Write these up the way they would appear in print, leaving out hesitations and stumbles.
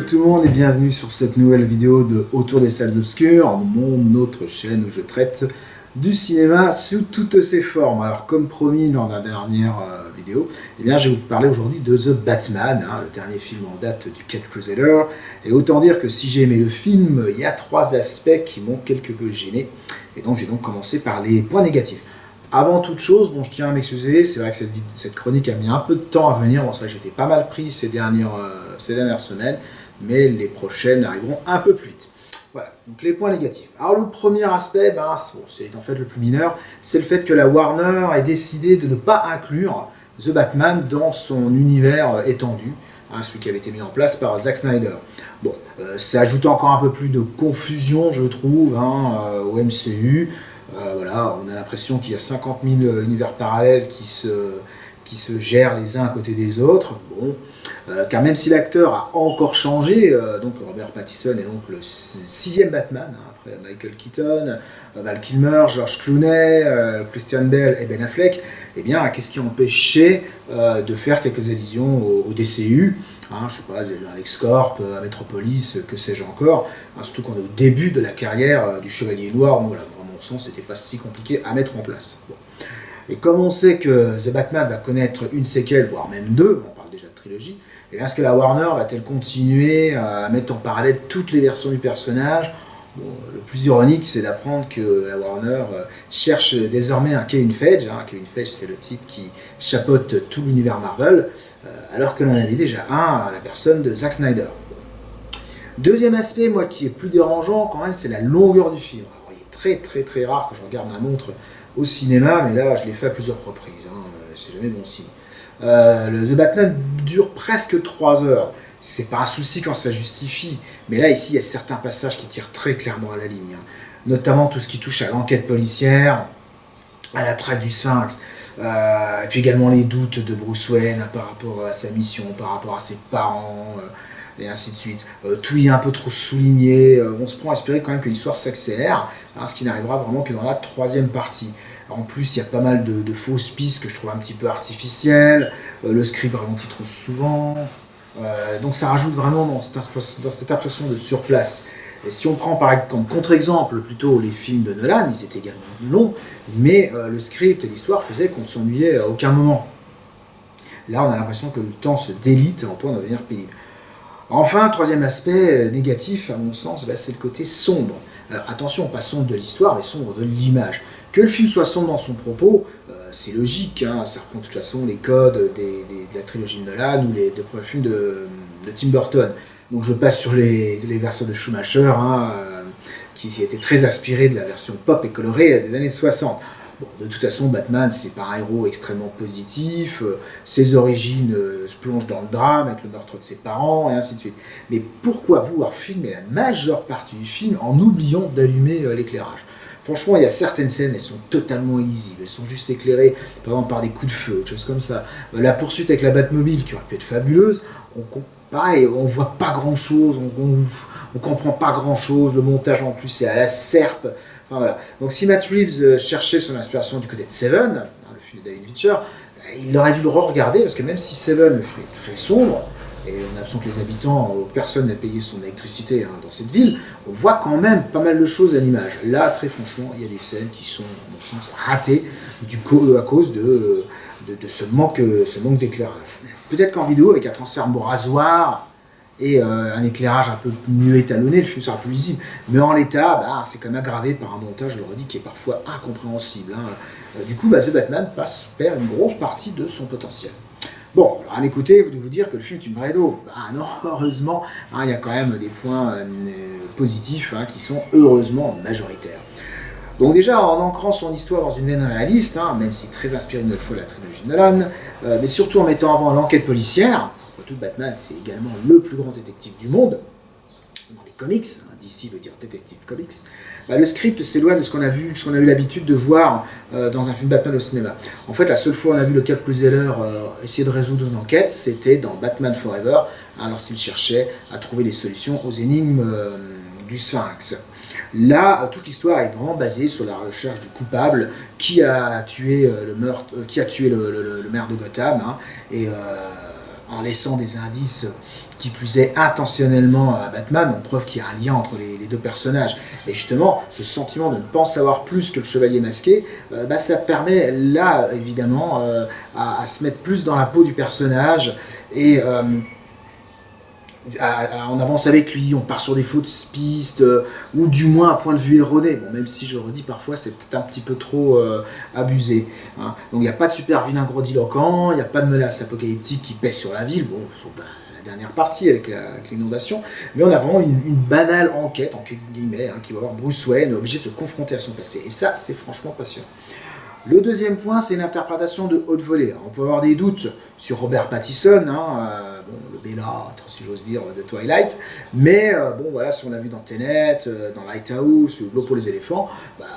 tout le monde et bienvenue sur cette nouvelle vidéo de Autour des salles obscures, mon autre chaîne où je traite du cinéma sous toutes ses formes. Alors comme promis lors de la dernière vidéo, eh bien, je vais vous parler aujourd'hui de The Batman, le dernier film en date du Cat Crusader. Et autant dire que si j'ai aimé le film, il y a trois aspects qui m'ont quelque peu gêné. Et donc j'ai donc commencé par les points négatifs. Avant toute chose, bon, je tiens à m'excuser, c'est vrai que cette chronique a mis un peu de temps à venir, bon, c'est vrai que j'étais pas mal pris ces dernières semaines, mais les prochaines arriveront un peu plus vite. Voilà, donc les points négatifs. Alors le premier aspect, c'est en fait le plus mineur, c'est le fait que la Warner ait décidé de ne pas inclure The Batman dans son univers étendu, celui qui avait été mis en place par Zack Snyder. Bon, ça ajoute encore un peu plus de confusion, je trouve, au MCU. Voilà, on a l'impression qu'il y a 50 000 univers parallèles qui se gèrent les uns à côté des autres. Bon, car même si l'acteur a encore changé, donc Robert Pattinson est donc le sixième Batman, après Michael Keaton, Val Kilmer, George Clooney, Christian Bale et Ben Affleck, eh bien, qu'est-ce qui empêchait de faire quelques allusions au DCU, je sais pas, Alex Corp, Metropolis, que sais-je encore, surtout qu'on est au début de la carrière du Chevalier Noir, donc voilà, c'était pas si compliqué à mettre en place. Bon. Et comme on sait que The Batman va connaître une séquelle, voire même deux, on parle déjà de trilogie, et est-ce que la Warner va-t-elle continuer à mettre en parallèle toutes les versions du personnage? Bon, le plus ironique, c'est d'apprendre que la Warner cherche désormais un Kevin Feige. Kevin Feige, c'est le type qui chapeaute tout l'univers Marvel, alors que l'on avait déjà un à la personne de Zack Snyder. Deuxième aspect, moi, qui est plus dérangeant quand même, c'est la longueur du film. Très rare que je regarde ma montre au cinéma, mais là je l'ai fait à plusieurs reprises, c'est jamais bon signe. The Batman dure presque 3 heures, c'est pas un souci quand ça justifie, mais là ici il y a certains passages qui tirent très clairement à la ligne, notamment tout ce qui touche à l'enquête policière, à la traque du Sphinx, et puis également les doutes de Bruce Wayne par rapport à sa mission, par rapport à ses parents, et ainsi de suite. Tout y est un peu trop souligné, on se prend à espérer quand même que l'histoire s'accélère, ce qui n'arrivera vraiment que dans la troisième partie. En plus, il y a pas mal de fausses pistes que je trouve un petit peu artificielles, le script ralentit trop souvent, donc ça rajoute vraiment dans cette impression de surplace. Et si on prend comme contre-exemple plutôt les films de Nolan, ils étaient également longs, mais le script et l'histoire faisaient qu'on ne s'ennuyait à aucun moment. Là, on a l'impression que le temps se délite en point de devenir pénible. Enfin, le troisième aspect négatif, à mon sens, c'est le côté sombre. Alors attention, pas sombre de l'histoire, mais sombre de l'image. Que le film soit sombre dans son propos, c'est logique, ça reprend de toute façon les codes de la trilogie de Nolan ou les deux premiers films de Tim Burton. Donc je passe sur les versions de Schumacher, qui étaient très inspirées de la version pop et colorée des années 60. Bon, de toute façon, Batman, c'est pas un héros extrêmement positif, ses origines se plongent dans le drame avec le meurtre de ses parents, et ainsi de suite. Mais pourquoi vouloir filmer la majeure partie du film en oubliant d'allumer l'éclairage? Franchement, il y a certaines scènes, elles sont totalement illisibles, elles sont juste éclairées, par exemple, par des coups de feu, autre chose comme ça. La poursuite avec la Batmobile, qui aurait pu être fabuleuse, pareil, on voit pas grand-chose, on comprend pas grand-chose, le montage en plus c'est à la serpe. Enfin, voilà. Donc si Matt Reeves cherchait son inspiration du côté de Seven, le film de David Fincher, il aurait dû le re-regarder, parce que même si Seven, le film est très sombre, et on a l'impression que les habitants, personne n'a payé son électricité dans cette ville, on voit quand même pas mal de choses à l'image. Là, très franchement, il y a des scènes qui sont, à mon sens, ratées à cause de ce manque d'éclairage. Peut-être qu'en vidéo, avec un transfert rasoir et un éclirage un peu mieux étalonné, le film sera plus lisible. Mais en l'état, c'est quand même aggravé par un montage, je le redis, qui est parfois incompréhensible. Du coup, The Batman perd une grosse partie de son potentiel. Bon, alors à m'écouter, vous devez vous dire que le film est une vraie daube. Non, heureusement, il y a quand même des points positifs qui sont heureusement majoritaires. Donc déjà, en ancrant son histoire dans une veine réaliste, même si très inspiré une nouvelle fois de la trilogie de Nolan, mais surtout en mettant avant l'enquête policière, tout Batman, c'est également le plus grand détective du monde, dans les comics, DC veut dire Detective Comics, le script s'éloigne de ce qu'on a eu l'habitude de voir dans un film Batman au cinéma. En fait, la seule fois où on a vu le Cat Crusader essayer de résoudre une enquête, c'était dans Batman Forever, lorsqu'il cherchait à trouver les solutions aux énigmes du Sphinx. Là, toute l'histoire est vraiment basée sur la recherche du coupable qui a tué le maire de Gotham, en laissant des indices qui plus est intentionnellement à Batman, en preuve qu'il y a un lien entre les deux personnages. Et justement, ce sentiment de ne pas en savoir plus que le chevalier masqué, ça permet là, évidemment, à se mettre plus dans la peau du personnage, et on avance avec lui, on part sur des fausses pistes, ou du moins un point de vue erroné, bon, même si je redis parfois c'est peut-être un petit peu trop abusé. Hein. Donc il n'y a pas de super vilain grandiloquent, il n'y a pas de menace apocalyptique qui pèse sur la ville, bon, sauf dans la dernière partie avec l'inondation, mais on a vraiment une banale enquête, en guillemets, hein, qui va voir Bruce Wayne obligé de se confronter à son passé, et ça c'est franchement passionnant. Le deuxième point, c'est l'interprétation de haute volée. Alors, on peut avoir des doutes sur Robert Pattinson, hein, le Bellâtre, si j'ose dire, de Twilight, mais bon, voilà, si on l'a vu dans Tenet, dans Lighthouse, ou L'eau pour les éléphants,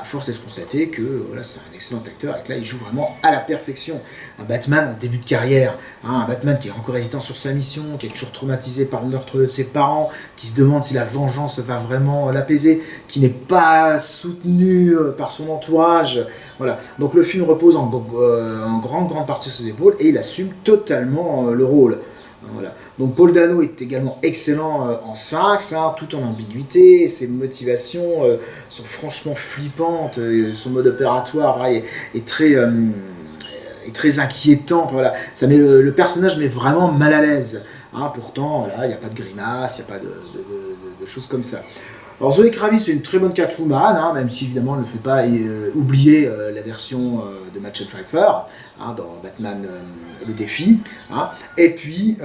force est de constater que voilà, c'est un excellent acteur, et que là, il joue vraiment à la perfection. Un Batman en début de carrière, hein, un Batman qui est encore hésitant sur sa mission, qui est toujours traumatisé par le meurtre de ses parents, qui se demande si la vengeance va vraiment l'apaiser, qui n'est pas soutenu par son entourage, voilà. Donc le film repose en grande partie sur ses épaules, et il assume totalement le rôle. Voilà. Donc Paul Dano est également excellent en Sphinx, hein, tout en ambiguïté, ses motivations sont franchement flippantes, son mode opératoire voilà, est très inquiétant, voilà. Ça met le personnage met vraiment mal à l'aise, hein. Pourtant il n'y a pas de grimace, il n'y a pas de choses comme ça. Alors Zoé Kravitz est une très bonne Catwoman, hein, même si évidemment elle ne fait pas oublier la version de Michelle Pfeiffer, hein, dans Batman le défi. Hein. Et puis,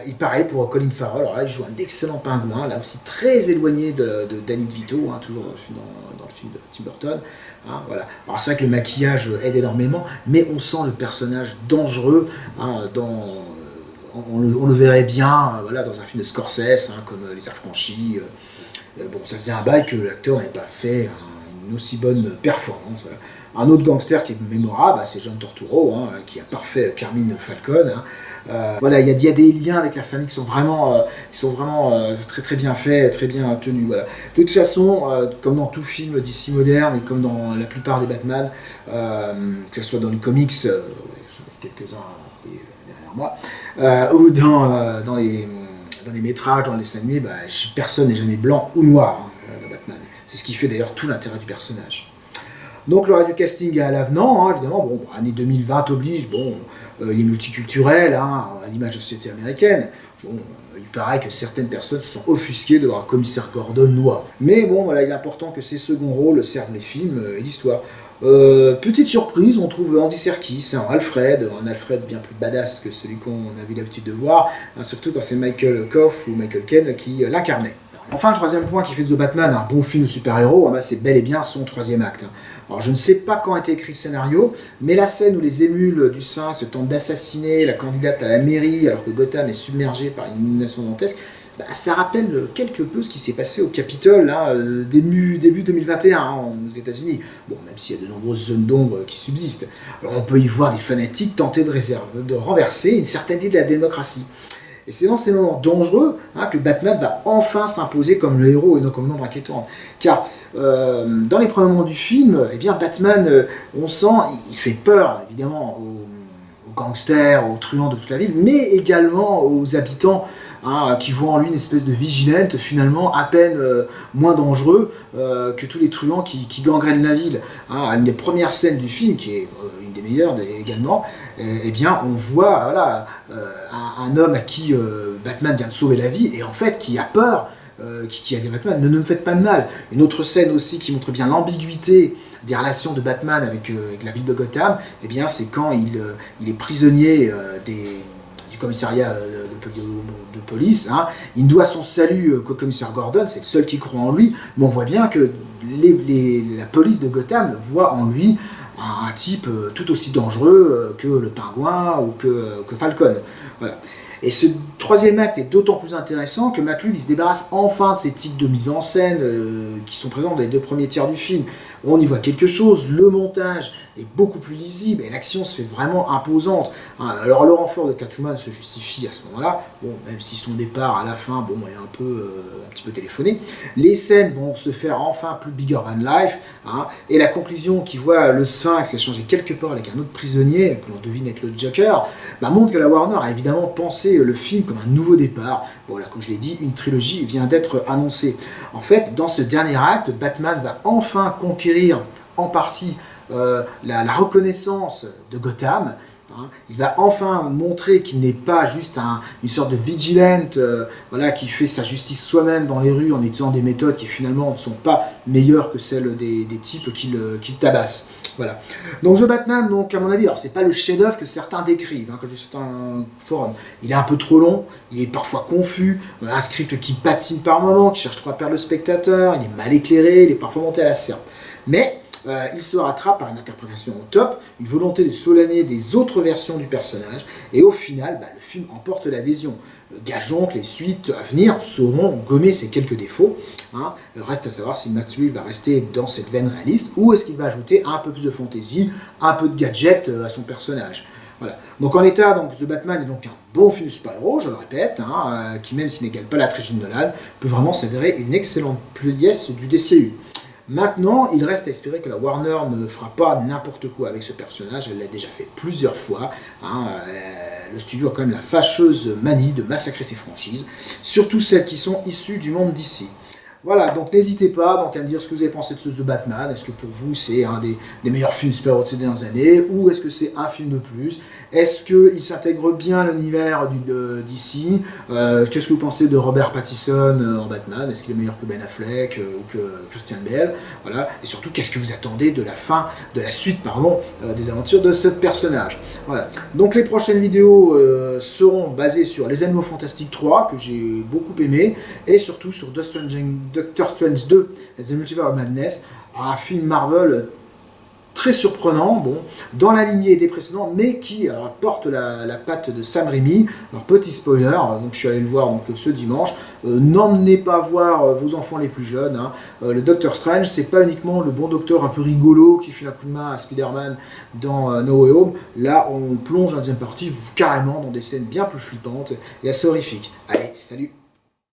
il pareil pour Colin Farrell, alors là il joue un excellent pingouin, là aussi très éloigné de Danny DeVito, hein, toujours dans le film de Tim Burton. Hein, voilà. Alors c'est vrai que le maquillage aide énormément, mais on sent le personnage dangereux, hein, on le verrait bien voilà, dans un film de Scorsese, hein, comme Les Affranchis. Bon, ça faisait un bail que l'acteur n'avait pas fait une aussi bonne performance. Voilà. Un autre gangster qui est mémorable, c'est John Turturro, hein, qui a parfait Carmine Falcone. Hein. Voilà, il y a des liens avec la famille qui sont vraiment très bien faits, très bien tenus. Voilà. De toute façon, comme dans tout film d'ici moderne et comme dans la plupart des Batman, que ce soit dans les comics, j'en ai quelques-uns derrière moi, ou dans les métrages, dans les dessins animés, personne n'est jamais blanc ou noir hein, dans Batman. C'est ce qui fait d'ailleurs tout l'intérêt du personnage. Donc le reste du casting est à l'avenant, hein, évidemment, bon, année 2020 oblige, bon, il est multiculturel, hein, à l'image de la société américaine. Bon, il paraît que certaines personnes se sont offusquées de voir un commissaire Gordon noir. Mais bon, voilà, il est important que ces seconds rôles servent les films et l'histoire. Petite surprise, on trouve Andy Serkis en Alfred, un Alfred bien plus badass que celui qu'on avait l'habitude de voir, hein, surtout quand c'est Michael Koff ou Michael Caine qui l'incarnait. Enfin, le troisième point qui fait de The Batman un bon film de super-héros, c'est bel et bien son troisième acte. Alors je ne sais pas quand a été écrit le scénario, mais la scène où les émules du Sphinx tentent d'assassiner la candidate à la mairie alors que Gotham est submergé par une inondation dantesque, ça rappelle quelque peu ce qui s'est passé au Capitole hein, début 2021 hein, aux États-Unis. Bon, même s'il y a de nombreuses zones d'ombre qui subsistent. Alors on peut y voir des fanatiques tenter de renverser une certaine idée de la démocratie. Et c'est dans ces moments dangereux hein, que Batman va enfin s'imposer comme le héros et non comme une ombre inquiétante. Car dans les premiers moments du film, eh bien Batman, on sent, il fait peur évidemment aux gangsters, aux truands de toute la ville, mais également aux habitants hein, qui voient en lui une espèce de vigilante finalement à peine moins dangereux que tous les truands qui gangrènent la ville. Hein, une des premières scènes du film, qui est une des meilleures également, eh bien on voit voilà, un homme à qui Batman vient de sauver la vie et en fait qui a peur, qui a dit à Batman ne me faites pas de mal. Une autre scène aussi qui montre bien l'ambiguïté des relations de Batman avec la ville de Gotham, eh bien c'est quand il est prisonnier du commissariat de police. Hein. Il doit son salut qu'au commissaire Gordon, c'est le seul qui croit en lui, mais on voit bien que la police de Gotham voit en lui un type tout aussi dangereux que le pingouin ou que Falcon. Voilà. Et ce troisième acte est d'autant plus intéressant que Matt Reeves se débarrasse enfin de ces tics de mise en scène qui sont présents dans les deux premiers tiers du film. on y voit quelque chose, le montage est beaucoup plus lisible et l'action se fait vraiment imposante. Alors le renfort de Catwoman se justifie à ce moment-là, bon, même si son départ à la fin bon, est un petit peu téléphoné. Les scènes vont se faire enfin plus bigger than life, et la conclusion qui voit le Sphinx échanger quelque part avec un autre prisonnier, que l'on devine être le Joker, montre que la Warner a évidemment pensé le film comme un nouveau départ. Voilà, comme je l'ai dit, une trilogie vient d'être annoncée. En fait, dans ce dernier acte, Batman va enfin conquérir en partie la reconnaissance de Gotham. Il va enfin montrer qu'il n'est pas juste une sorte de vigilante voilà, qui fait sa justice soi-même dans les rues en utilisant des méthodes qui finalement ne sont pas meilleures que celles des types qu'il tabasse. Voilà. Donc The Batman, donc, à mon avis, alors c'est pas le chef-d'œuvre que certains décrivent, que je suis sur un forum. Il est un peu trop long, il est parfois confus, un script qui patine par moments, qui cherche trop à perdre le spectateur, il est mal éclairé, il est parfois monté à la serpe. Mais il se rattrape par une interprétation au top, une volonté de souligner des autres versions du personnage, et au final, le film emporte l'adhésion. Gageons que les suites à venir sauront gommer ces quelques défauts. Reste à savoir si Matt Reeves va rester dans cette veine réaliste, ou est-ce qu'il va ajouter un peu plus de fantaisie, un peu de gadget à son personnage. Voilà. Donc en état, donc, The Batman est donc un bon film super-héros, je le répète, qui même s'il n'égale pas la trilogie de Nolan, peut vraiment s'avérer une excellente pièce du DCU. Maintenant, il reste à espérer que la Warner ne fera pas n'importe quoi avec ce personnage, elle l'a déjà fait plusieurs fois. Le studio a quand même la fâcheuse manie de massacrer ses franchises, surtout celles qui sont issues du monde DC. Voilà, donc n'hésitez pas donc, à me dire ce que vous avez pensé de ce The Batman. Est-ce que pour vous c'est un des meilleurs films super-héros de ces dernières années, ou est-ce que c'est un film de plus? Est-ce qu'il s'intègre bien à l'univers d'ici? Qu'est-ce que vous pensez de Robert Pattinson en Batman? Est-ce qu'il est meilleur que Ben Affleck ou que Christian Bale? Voilà. Et surtout, qu'est-ce que vous attendez de la suite des aventures de ce personnage? Voilà. Donc les prochaines vidéos seront basées sur Les Animaux Fantastiques 3, que j'ai beaucoup aimé, et surtout sur Doctor Strange 2, The Multiverse of Madness, un film Marvel très surprenant, bon, dans la lignée des précédents, mais qui porte la patte de Sam Raimi. Alors petit spoiler, donc je suis allé le voir donc, ce dimanche, n'emmenez pas voir vos enfants les plus jeunes. Le Docteur Strange, c'est pas uniquement le bon docteur un peu rigolo qui file un coup de main à Spider-Man dans No Way Home. Là, on plonge dans la deuxième partie carrément dans des scènes bien plus flippantes et assez horrifiques. Allez, salut!